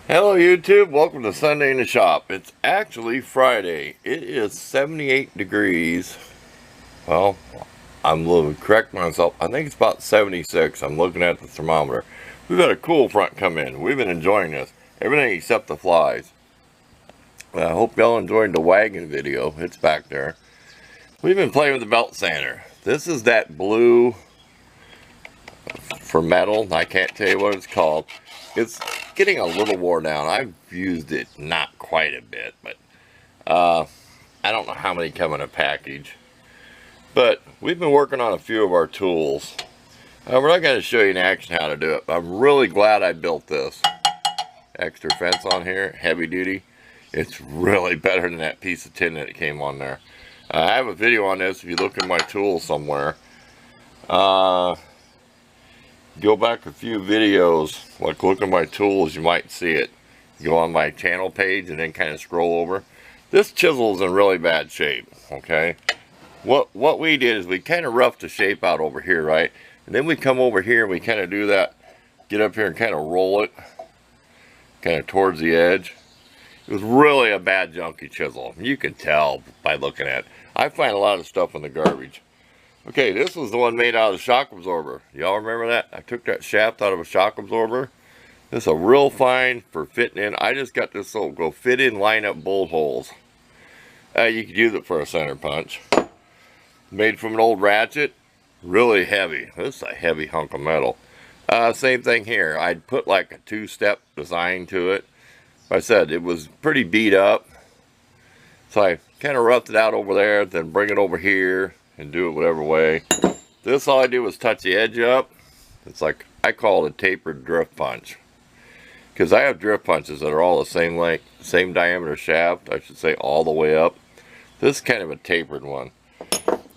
Hello YouTube, welcome to Sunday in the Shop. It's actually Friday. It is 78 degrees. Well, I'm a little correct myself. I think it's about 76. I'm looking at the thermometer. We've had a cool front come in. We've been enjoying this. Everything except the flies. I hope y'all enjoyed the wagon video. It's back there. We've been playing with the belt sander. This is that blue for metal. I can't tell you what it's called. It's getting a little worn down. I've used it not quite a bit, but I don't know how many come in a package. But we've been working on a few of our tools. We're not going to show you in action how to do it, but I'm really glad I built this extra fence on here, heavy duty. It's really better than that piece of tin that came on there. I have a video on this if you look in my tools somewhere. Go back a few videos, like look at my tools, you might see it. Go on my channel page and then kind of scroll over. This chisel is in really bad shape, okay? What we did is we kind of roughed the shape out over here, right? And then we come over here and we kind of do that, get up here and kind of roll it, kind of towards the edge. It was really a bad junky chisel. You can tell by looking at it. I find a lot of stuff in the garbage. Okay, this was the one made out of the shock absorber. Y'all remember that? I took that shaft out of a shock absorber. This is a real fine for fitting in. I just got this so go fit in, line up bolt holes. You could use it for a center punch. Made from an old ratchet. Really heavy. This is a heavy hunk of metal. Same thing here. I'd put like a two-step design to it. Like I said, it was pretty beat up. So I kind of roughed it out over there, then bring it over here and do it whatever way. This, all I do was touch the edge up. It's like, I call it a tapered drift punch. Because I have drift punches that are all the same length, same diameter shaft, I should say, all the way up. This is kind of a tapered one.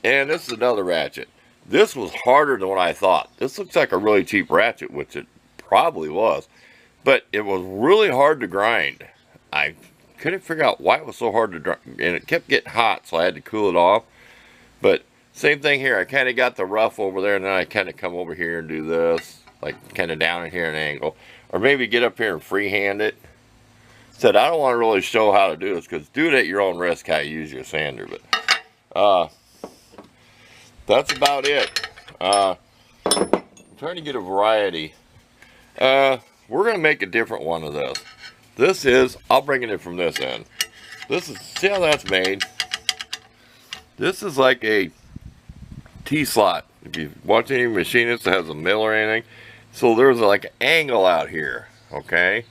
And this is another ratchet. This was harder than what I thought. This looks like a really cheap ratchet, which it probably was. But it was really hard to grind. I couldn't figure out why it was so hard to grind. And it kept getting hot, so I had to cool it off. But same thing here. I kind of got the rough over there, and then I kind of come over here and do this, like kind of down in here at an angle. Or maybe get up here and freehand it. Said I don't want to really show how to do this, because do it at your own risk how you use your sander. But that's about it. I'm trying to get a variety. We're going to make a different one of this. This is, I'll bring it in from this end. This is, see how that's made? This is like a T-slot. If you watch any machinist that has a mill or anything. So there's like an angle out here, okay?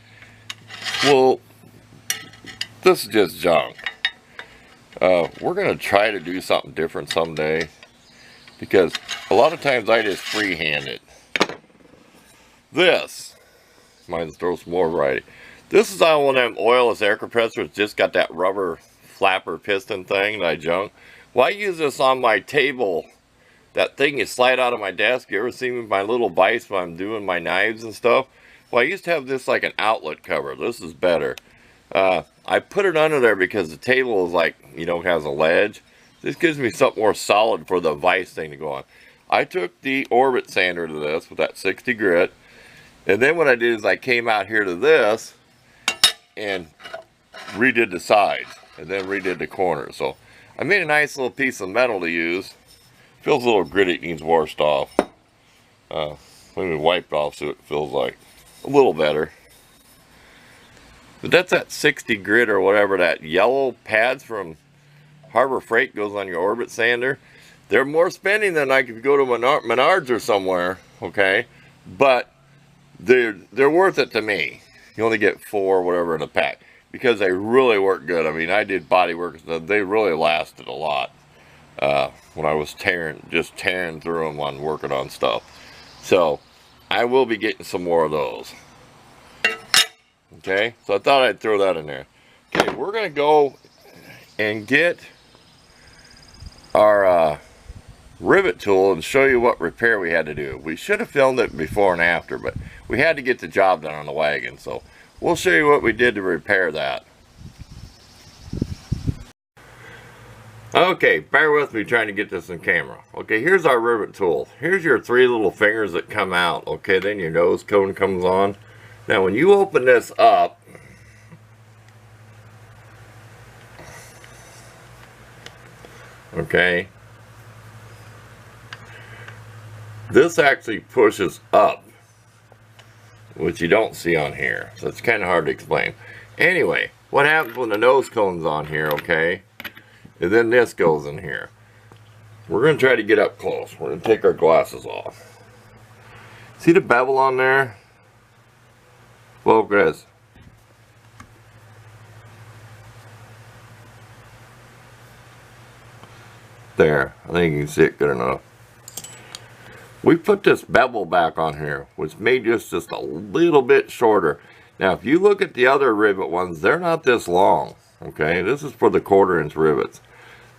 Well, this is just junk. We're going to try to do something different someday. Because a lot of times I just freehand it. This, might throw some more variety. This is on one of them oilless air compressors. Just got that rubber flapper piston thing that I junk. Well, I use this on my table. That thing you slide out of my desk. You ever seen my little vise when I'm doing my knives and stuff? Well, I used to have this like an outlet cover. This is better. I put it under there because the table is like, you know, has a ledge. This gives me something more solid for the vise thing to go on. I took the orbit sander to this with that 60 grit. And then what I did is I came out here to this and redid the sides. And then redid the corners. So I made a nice little piece of metal to use. Feels a little gritty, it needs washed off. Let me wipe it off so it feels like a little better. But that's that 60 grit or whatever, that yellow pads from Harbor Freight goes on your orbit sander. They're more spending than like if you go to Menards or somewhere, okay? But they're worth it to me. You only get 4 or whatever in a pack. Because they really work good. I mean, I did body work, they really lasted a lot. When I was just tearing through them on working on stuff. So, I will be getting some more of those. Okay, so I thought I'd throw that in there. Okay, we're going to go and get our rivet tool and show you what repair we had to do. We should have filmed it before and after, but we had to get the job done on the wagon. So, we'll show you what we did to repair that. Okay, bear with me trying to get this in camera. Okay, here's our rivet tool. Here's your 3 little fingers that come out. Okay, then your nose cone comes on. Now when you open this up, Okay. This actually pushes up, which you don't see on here, so it's kind of hard to explain. Anyway, what happens when the nose cone's on here, okay, and then this goes in here. We're going to try to get up close. We're going to take our glasses off. See the bevel on there? Focus. There, I think you can see it good enough. We put this bevel back on here, which made this just a little bit shorter. Now, if you look at the other rivet ones, they're not this long, okay? This is for the 1/4" rivets.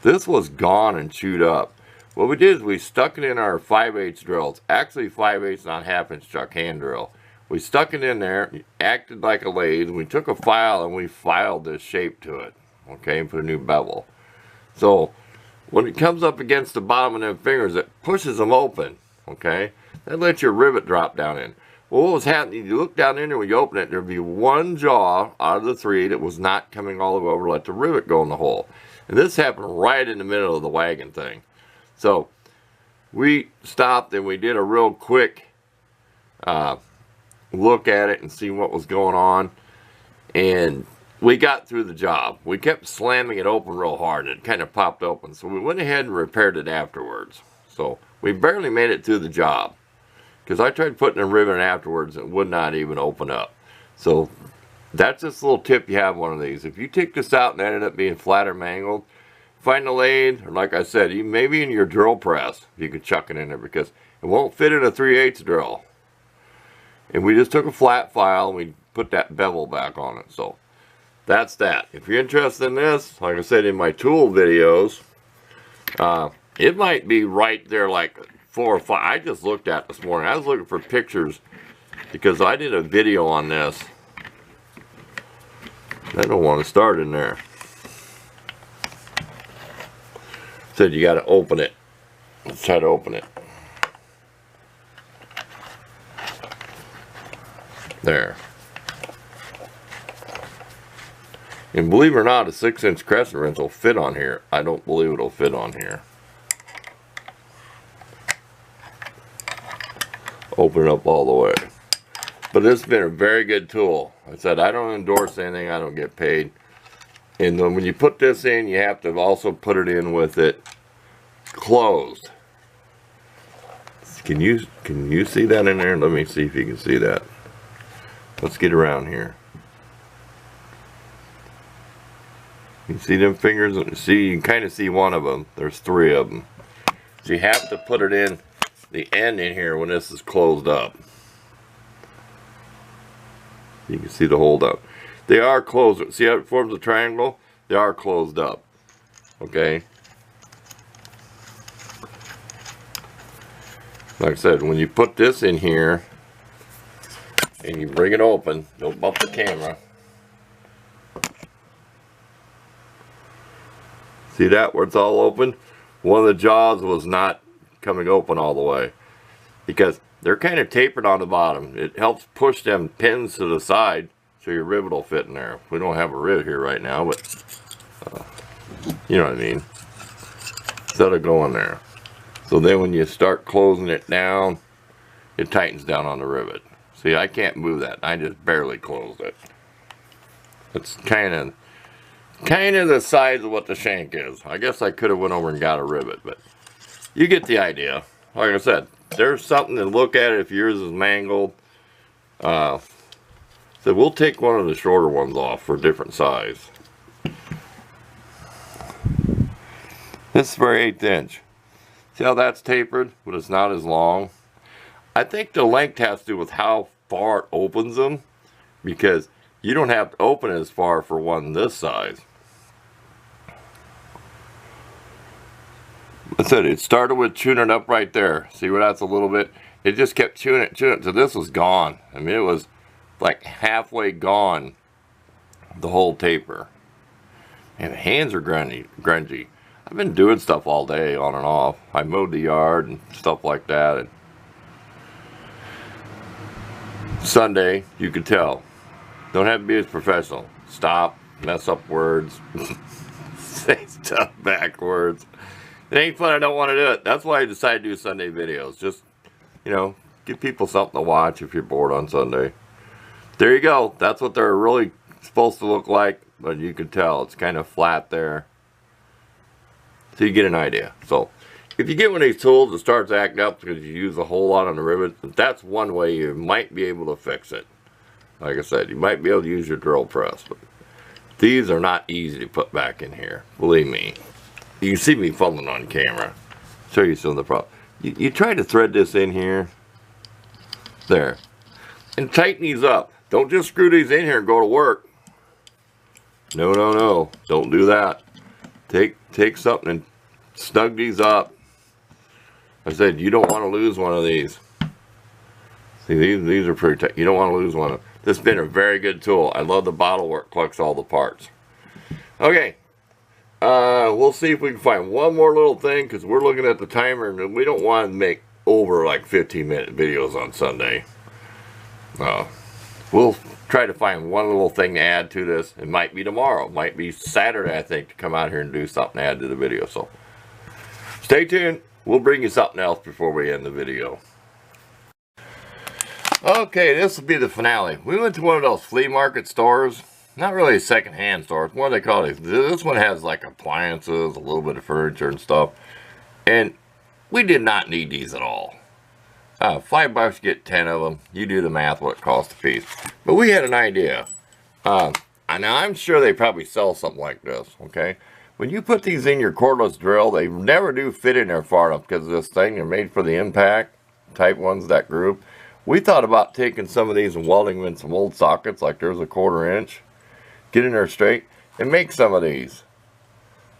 This was gone and chewed up. What we did is we stuck it in our 5/8 drills. Actually, 5/8, not 1/2" chuck hand drill. We stuck it in there, acted like a lathe. We took a file and we filed this shape to it, okay, and put a new bevel. So, when it comes up against the bottom of them fingers, it pushes them open, okay? That lets your rivet drop down in. Well, what was happening, you look down in there, when you open it, there'd be one jaw out of the 3 that was not coming all the way over to let the rivet go in the hole. And this happened right in the middle of the wagon thing. So, we stopped and we did a real quick look at it and see what was going on. And we got through the job. We kept slamming it open real hard and it kind of popped open. So we went ahead and repaired it afterwards. So we barely made it through the job. Because I tried putting a rivet in afterwards and it would not even open up. So that's just a little tip you have one of these. If you take this out and ended up being flat or mangled, find a lathe, or like I said, maybe in your drill press, you can chuck it in there because it won't fit in a 3/8 drill. And we just took a flat file and we put that bevel back on it. So that's that. If you're interested in this, like I said in my tool videos, it might be right there like 4 or 5. I just looked at this morning. I was looking for pictures because I did a video on this. I don't want to start in there. Said you got to open it. Let's try to open it. There. And believe it or not, a 6" crescent wrench will fit on here. I don't believe it'll fit on here. Open it up all the way. But it's been a very good tool. I said I don't endorse anything. I don't get paid. And then when you put this in, you have to also put it in with it closed. Can you see that in there? Let me see if you can see that. Let's get around here. You see them fingers? See, you can kind of see one of them. There's 3 of them. So you have to put it in the end in here when this is closed up. You can see the hold up. They are closed. See how it forms a triangle? They are closed up. Okay? Like I said, when you put this in here and you bring it open, don't bump the camera. See that where it's all open? One of the jaws was not coming open all the way because they're kind of tapered on the bottom. It helps push them pins to the side so your rivet will fit in there. We don't have a rivet here right now, but you know what I mean. So it'll go in there. So then when you start closing it down, it tightens down on the rivet. See, I can't move that. I just barely closed it. It's kind of the size of what the shank is. I guess I could have went over and got a rivet, but you get the idea. Like I said, there's something to look at if yours is mangled. So we'll take one of the shorter ones off for a different size. This is for 1/8". See how that's tapered, but it's not as long? I think the length has to do with how far it opens them, because you don't have to open it as far for one this size. I said it started with chewing it up right there. See where that's a little bit? It just kept chewing it, so this was gone. I mean, it was like halfway gone, the whole taper. And the hands are grungy. I've been doing stuff all day on and off. I mowed the yard and stuff like that. And Sunday, you could tell. Don't have to be as professional. Stop, mess up words, say stuff backwards. It ain't fun, I don't want to do it. That's why I decided to do Sunday videos. Just, you know, give people something to watch if you're bored on Sunday. There you go. That's what they're really supposed to look like. But you can tell it's kind of flat there. So you get an idea. So if you get one of these tools that starts acting up because you use a whole lot on the rivet, that's one way you might be able to fix it. Like I said, you might be able to use your drill press. But these are not easy to put back in here. Believe me. You can see me fumbling on camera. Show you some of the problems. You try to thread this in here. There. And tighten these up. Don't just screw these in here and go to work. No, no, no. Don't do that. Take something and snug these up. I said you don't want to lose one of these. See, these are pretty tight. You don't want to lose one of them. This has been a very good tool. I love the bottle where it collects all the parts. Okay. We'll see if we can find one more little thing because we're looking at the timer and we don't want to make over like 15-minute videos on Sunday. We'll try to find one little thing to add to this. It might be tomorrow. It might be Saturday, I think, to come out here and do something to add to the video. So stay tuned. We'll bring you something else before we end the video. Okay, this will be the finale. We went to one of those flea market stores. Not really a second-hand store. It's what they call it. This one has like appliances, a little bit of furniture and stuff. And we did not need these at all. $5 to get 10 of them. You do the math what it costs a piece. But we had an idea. Now I'm sure they probably sell something like this, okay? When you put these in your cordless drill, they never do fit in there far enough because of this thing. They're made for the impact type ones, that group. We thought about taking some of these and welding them in some old sockets, like there's a 1/4 inch. Get in there straight and make some of these.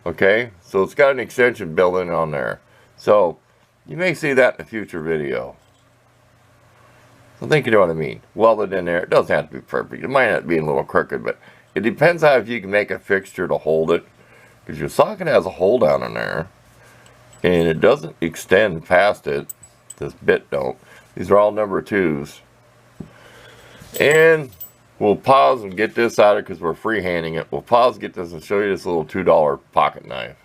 Okay, so it's got an extension built in on there. So you may see that in a future video. I think you know what I mean. Welded in there. It doesn't have to be perfect. It might not be a little crooked, but it depends on if you can make a fixture to hold it. Because your socket has a hole down in there. And it doesn't extend past it. This bit don't. These are all number 2s. And we'll pause and get this out of it because we're freehanding it. We'll pause and get this and show you this little $2 pocket knife.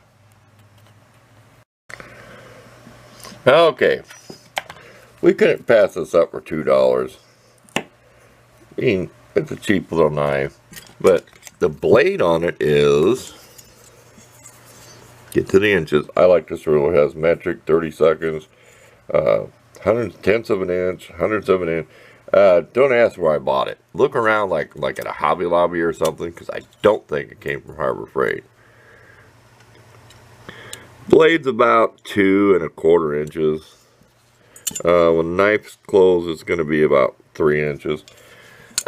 Okay. We couldn't pass this up for $2. I mean, it's a cheap little knife. But the blade on it is, get to the inches. I like this ruler. It has metric, 30 seconds, 100/10 of an inch, 100ths of an inch. Don't ask where I bought it. Look around like at a Hobby Lobby or something, because I don't think it came from Harbor Freight. Blade's about 2 1/4 inches. When the knife's closed, it's going to be about 3 inches.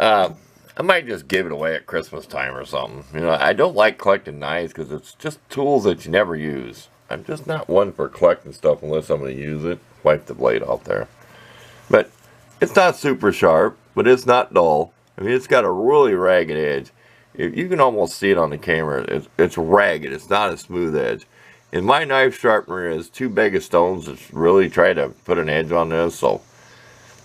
I might just give it away at Christmas time or something. You know, I don't like collecting knives because it's just tools that you never use. I'm just not one for collecting stuff unless I'm going to use it. Wipe the blade off there. But it's not super sharp, but it's not dull. I mean, it's got a really ragged edge. You can almost see it on the camera. It's ragged. It's not a smooth edge. And my knife sharpener is too big of stones to really try to put an edge on this. So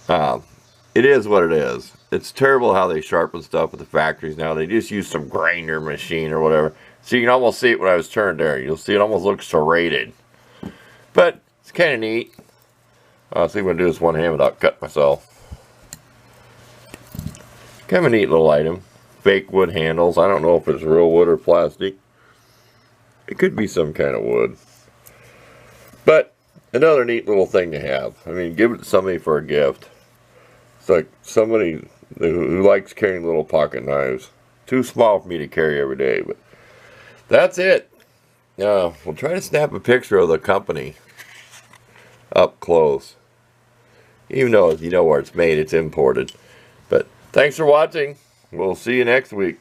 it is what it is. It's terrible how they sharpen stuff at the factories now. They just use some grinder machine or whatever. So you can almost see it when I was turned there. You'll see it almost looks serrated. But it's kind of neat. I'll see if I can do this one hand without cutting myself. Kind of a neat little item. Fake wood handles. I don't know if it's real wood or plastic. It could be some kind of wood. But another neat little thing to have. I mean, give it to somebody for a gift. It's like somebody who likes carrying little pocket knives. Too small for me to carry every day, but that's it. We'll try to snap a picture of the company up close. Even though you know where it's made, it's imported. But thanks for watching. We'll see you next week.